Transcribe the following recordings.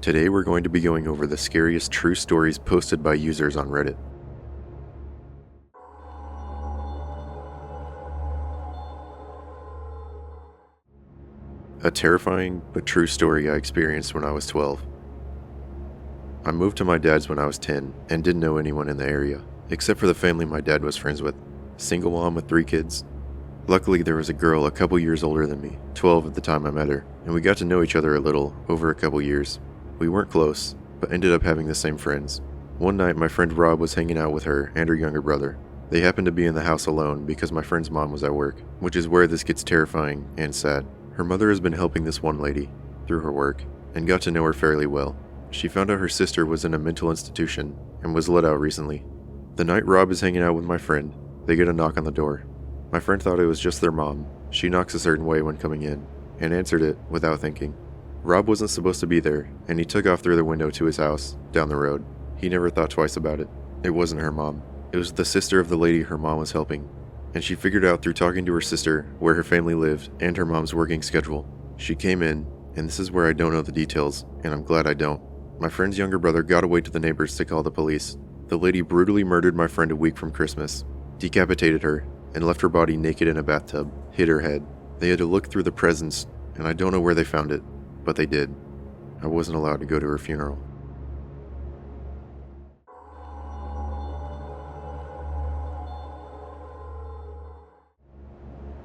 Today we're going to be going over the scariest true stories posted by users on Reddit. A terrifying but true story I experienced when I was 12. I moved to my dad's when I was 10 and didn't know anyone in the area, except for the family my dad was friends with. Single mom with 3 kids. Luckily there was a girl a couple years older than me, 12 at the time I met her, and we got to know each other a little over a couple years. We weren't close, but ended up having the same friends. One night my friend Rob was hanging out with her and her younger brother. They happened to be in the house alone because my friend's mom was at work, which is where this gets terrifying and sad. Her mother has been helping this one lady through her work and got to know her fairly well. She found out her sister was in a mental institution and was let out recently. The night Rob is hanging out with my friend, they get a knock on the door. My friend thought it was just their mom. She knocks a certain way when coming in and answered it without thinking. Rob wasn't supposed to be there, and he took off through the window to his house, down the road. He never thought twice about it. It wasn't her mom. It was the sister of the lady her mom was helping, and she figured out through talking to her sister where her family lived and her mom's working schedule. She came in, and this is where I don't know the details, and I'm glad I don't. My friend's younger brother got away to the neighbors to call the police. The lady brutally murdered my friend a week from Christmas, decapitated her, and left her body naked in a bathtub, hid her head. They had to look through the presents, and I don't know where they found it. But they did. I wasn't allowed to go to her funeral.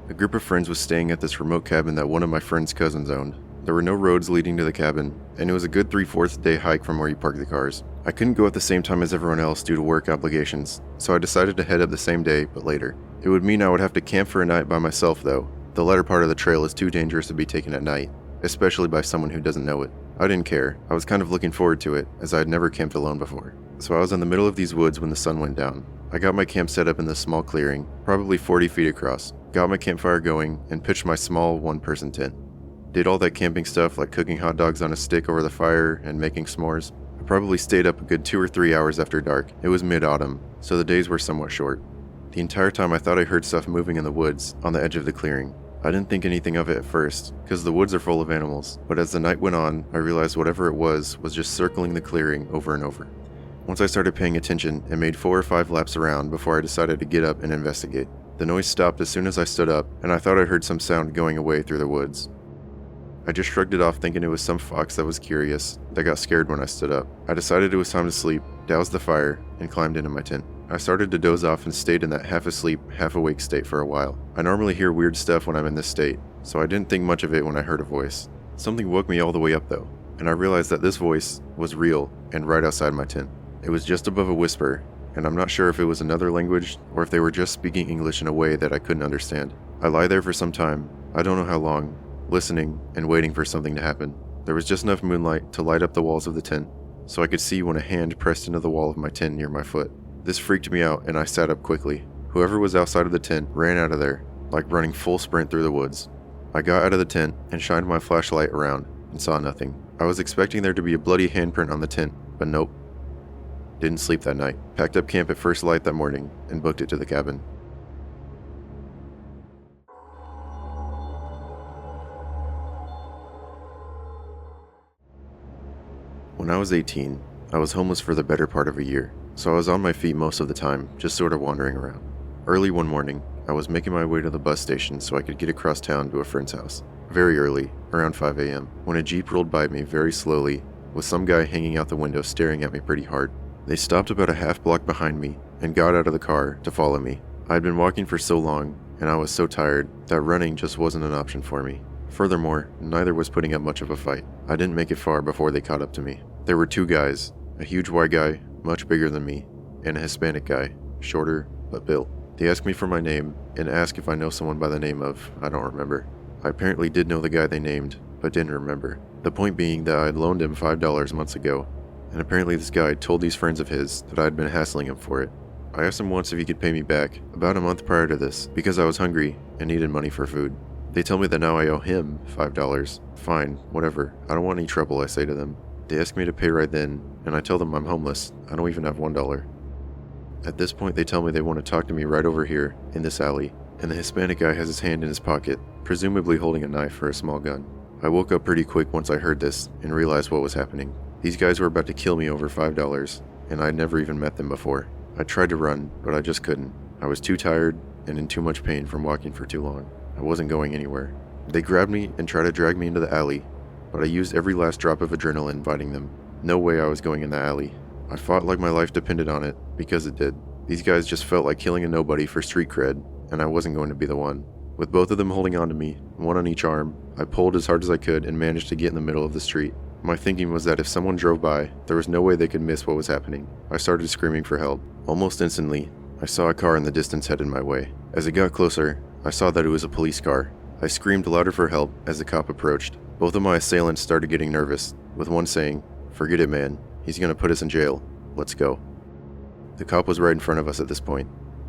A group of friends was staying at this remote cabin that one of my friend's cousins owned. There were no roads leading to the cabin, and it was a good 3/4 day hike from where you park the cars. I couldn't go at the same time as everyone else due to work obligations, so I decided to head up the same day, but later. It would mean I would have to camp for a night by myself though. The latter part of the trail is too dangerous to be taken at night, especially by someone who doesn't know it. I didn't care. I was kind of looking forward to it, as I had never camped alone before. So I was in the middle of these woods when the sun went down. I got my camp set up in this small clearing, probably 40 feet across, got my campfire going, and pitched my small one-person tent. Did all that camping stuff like cooking hot dogs on a stick over the fire and making s'mores. I probably stayed up a good 2 or 3 hours after dark. It was mid-autumn, so the days were somewhat short. The entire time I thought I heard stuff moving in the woods on the edge of the clearing. I didn't think anything of it at first, because the woods are full of animals, but as the night went on, I realized whatever it was just circling the clearing over and over. Once I started paying attention, it made 4 or 5 laps around before I decided to get up and investigate. The noise stopped as soon as I stood up, and I thought I heard some sound going away through the woods. I just shrugged it off thinking it was some fox that was curious, that got scared when I stood up. I decided it was time to sleep, doused the fire, and climbed into my tent. I started to doze off and stayed in that half-asleep, half-awake state for a while. I normally hear weird stuff when I'm in this state, so I didn't think much of it when I heard a voice. Something woke me all the way up though, and I realized that this voice was real and right outside my tent. It was just above a whisper, and I'm not sure if it was another language or if they were just speaking English in a way that I couldn't understand. I lie there for some time, I don't know how long, listening and waiting for something to happen. There was just enough moonlight to light up the walls of the tent, so I could see when a hand pressed into the wall of my tent near my foot. This freaked me out and I sat up quickly. Whoever was outside of the tent ran out of there, like running full sprint through the woods. I got out of the tent and shined my flashlight around and saw nothing. I was expecting there to be a bloody handprint on the tent, but nope. Didn't sleep that night. Packed up camp at first light that morning and booked it to the cabin. When I was 18, I was homeless for the better part of a year, so I was on my feet most of the time, just sort of wandering around. Early one morning, I was making my way to the bus station so I could get across town to a friend's house. Very early, around 5 a.m., when a Jeep rolled by me very slowly, with some guy hanging out the window staring at me pretty hard. They stopped about a half block behind me and got out of the car to follow me. I had been walking for so long, and I was so tired that running just wasn't an option for me. Furthermore, neither was putting up much of a fight. I didn't make it far before they caught up to me. There were 2 guys, a huge white guy, much bigger than me, and a Hispanic guy, shorter but built. They asked me for my name and asked if I know someone by the name of, I don't remember. I apparently did know the guy they named, but didn't remember. The point being that I had loaned him $5 months ago, and apparently this guy told these friends of his that I had been hassling him for it. I asked him once if he could pay me back, about a month prior to this, because I was hungry and needed money for food. They tell me that now I owe him $5. Fine, whatever, I don't want any trouble, I say to them. They ask me to pay right then, and I tell them I'm homeless, I don't even have $1. At this point they tell me they want to talk to me right over here, in this alley, and the Hispanic guy has his hand in his pocket, presumably holding a knife or a small gun. I woke up pretty quick once I heard this, and realized what was happening. These guys were about to kill me over $5, and I'd never even met them before. I tried to run, but I just couldn't. I was too tired and in too much pain from walking for too long. I wasn't going anywhere. They grabbed me and tried to drag me into the alley, but I used every last drop of adrenaline fighting them. No way I was going in the alley. I fought like my life depended on it, because it did. These guys just felt like killing a nobody for street cred, and I wasn't going to be the one. With both of them holding on to me, one on each arm, I pulled as hard as I could and managed to get in the middle of the street. My thinking was that if someone drove by, there was no way they could miss what was happening. I started screaming for help. Almost instantly, I saw a car in the distance headed my way. As it got closer, I saw that it was a police car. I screamed louder for help as the cop approached. Both of my assailants started getting nervous, with one saying, "Forget it, man. He's gonna put us in jail. Let's go." The cop was right in front of us at this point,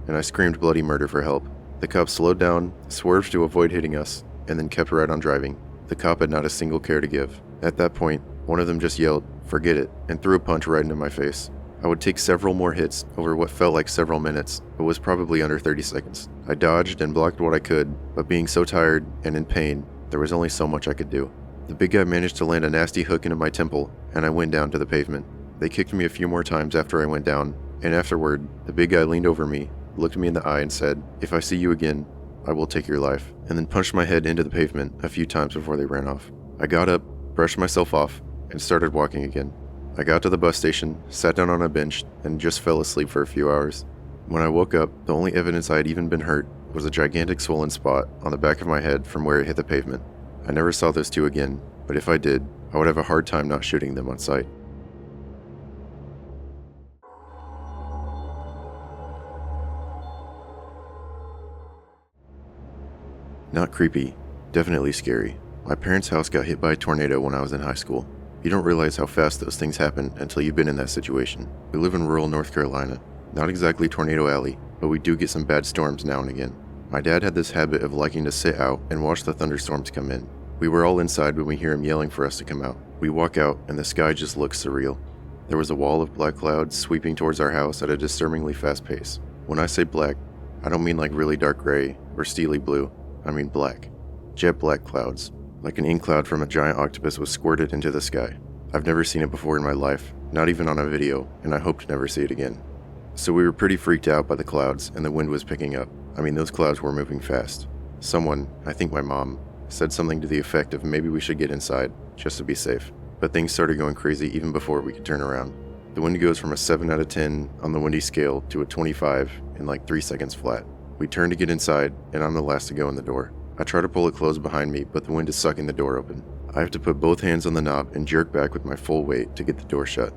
and I screamed bloody murder for help. The cop slowed down, swerved to avoid hitting us, and then kept right on driving. The cop had not a single care to give. At that point, one of them just yelled, "Forget it," and threw a punch right into my face. I would take several more hits over what felt like several minutes, but was probably under 30 seconds. I dodged and blocked what I could, but being so tired and in pain, there was only so much I could do. The big guy managed to land a nasty hook into my temple, and I went down to the pavement. They kicked me a few more times after I went down, and afterward, the big guy leaned over me, looked me in the eye and said, "If I see you again, I will take your life," and then punched my head into the pavement a few times before they ran off. I got up, brushed myself off, and started walking again. I got to the bus station, sat down on a bench, and just fell asleep for a few hours. When I woke up, the only evidence I had even been hurt was a gigantic swollen spot on the back of my head from where it hit the pavement. I never saw those two again, but if I did, I would have a hard time not shooting them on sight. Not creepy, definitely scary. My parents' house got hit by a tornado when I was in high school. You don't realize how fast those things happen until you've been in that situation. We live in rural North Carolina. Not exactly Tornado Alley, but we do get some bad storms now and again. My dad had this habit of liking to sit out and watch the thunderstorms come in. We were all inside when we hear him yelling for us to come out. We walk out and the sky just looks surreal. There was a wall of black clouds sweeping towards our house at a disturbingly fast pace. When I say black, I don't mean like really dark gray or steely blue. I mean black. Jet black clouds. Like an ink cloud from a giant octopus was squirted into the sky. I've never seen it before in my life, not even on a video, and I hope to never see it again. So we were pretty freaked out by the clouds, and the wind was picking up. I mean, those clouds were moving fast. Someone, I think my mom, said something to the effect of maybe we should get inside, just to be safe. But things started going crazy even before we could turn around. The wind goes from a 7 out of 10 on the windy scale to a 25 in like 3 seconds flat. We turn to get inside, and I'm the last to go in the door. I try to pull it closed behind me, but the wind is sucking the door open. I have to put both hands on the knob and jerk back with my full weight to get the door shut.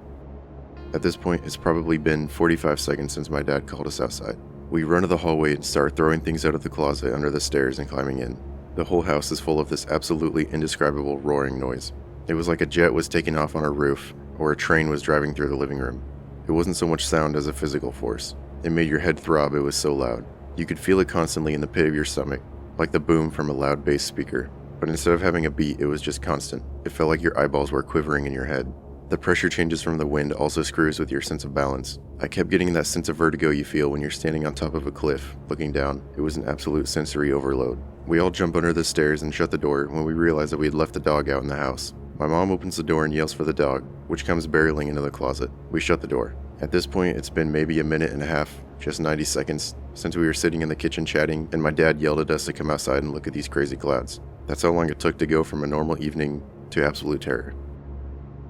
At this point, it's probably been 45 seconds since my dad called us outside. We run to the hallway and start throwing things out of the closet under the stairs and climbing in. The whole house is full of this absolutely indescribable roaring noise. It was like a jet was taking off on our roof, or a train was driving through the living room. It wasn't so much sound as a physical force. It made your head throb, it was so loud. You could feel it constantly in the pit of your stomach, like the boom from a loud bass speaker. But instead of having a beat, it was just constant. It felt like your eyeballs were quivering in your head. The pressure changes from the wind also screws with your sense of balance. I kept getting that sense of vertigo you feel when you're standing on top of a cliff, looking down. It was an absolute sensory overload. We all jump under the stairs and shut the door when we realize that we had left the dog out in the house. My mom opens the door and yells for the dog, which comes barreling into the closet. We shut the door. At this point, it's been maybe a minute and a half, just 90 seconds, since we were sitting in the kitchen chatting and my dad yelled at us to come outside and look at these crazy clouds. That's how long it took to go from a normal evening to absolute terror.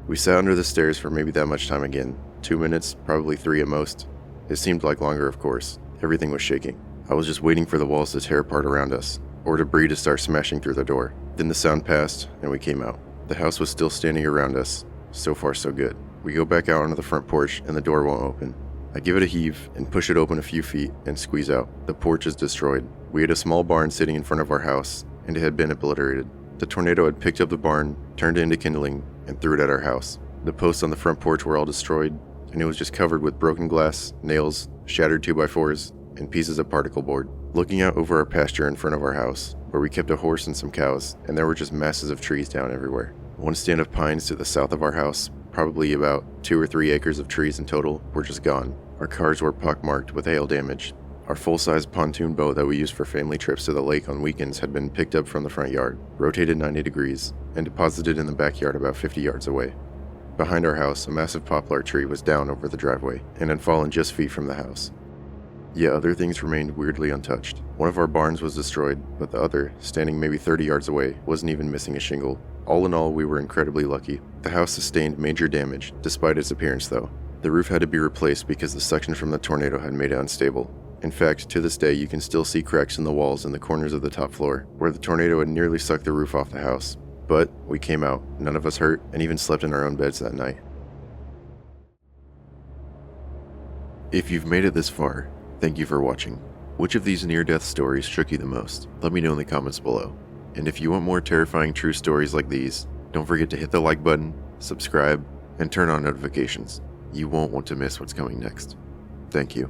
We sat under the stairs for maybe that much time again. 2 minutes, probably 3 at most. It seemed like longer, of course. Everything was shaking. I was just waiting for the walls to tear apart around us, or debris to start smashing through the door. Then the sound passed, and we came out. The house was still standing around us. So far, so good. We go back out onto the front porch, and the door won't open. I give it a heave, and push it open a few feet, and squeeze out. The porch is destroyed. We had a small barn sitting in front of our house, and it had been obliterated. The tornado had picked up the barn, turned it into kindling, and threw it at our house. The posts on the front porch were all destroyed, and it was just covered with broken glass, nails, shattered 2x4s, and pieces of particle board. Looking out over our pasture in front of our house, where we kept a horse and some cows, and there were just masses of trees down everywhere. One stand of pines to the south of our house, probably about 2 or 3 acres of trees in total, were just gone. Our cars were pockmarked with hail damage. Our full-size pontoon boat that we used for family trips to the lake on weekends had been picked up from the front yard, rotated 90 degrees, and deposited in the backyard about 50 yards away. Behind our house, a massive poplar tree was down over the driveway and had fallen just feet from the house. Yet other things remained weirdly untouched. One of our barns was destroyed, but the other, standing maybe 30 yards away, wasn't even missing a shingle. All in all, we were incredibly lucky. The house sustained major damage, despite its appearance though. The roof had to be replaced because the suction from the tornado had made it unstable. In fact, to this day, you can still see cracks in the walls and the corners of the top floor, where the tornado had nearly sucked the roof off the house. But we came out, none of us hurt, and even slept in our own beds that night. If you've made it this far, thank you for watching. Which of these near-death stories shook you the most? Let me know in the comments below. And if you want more terrifying true stories like these, don't forget to hit the like button, subscribe, and turn on notifications. You won't want to miss what's coming next. Thank you.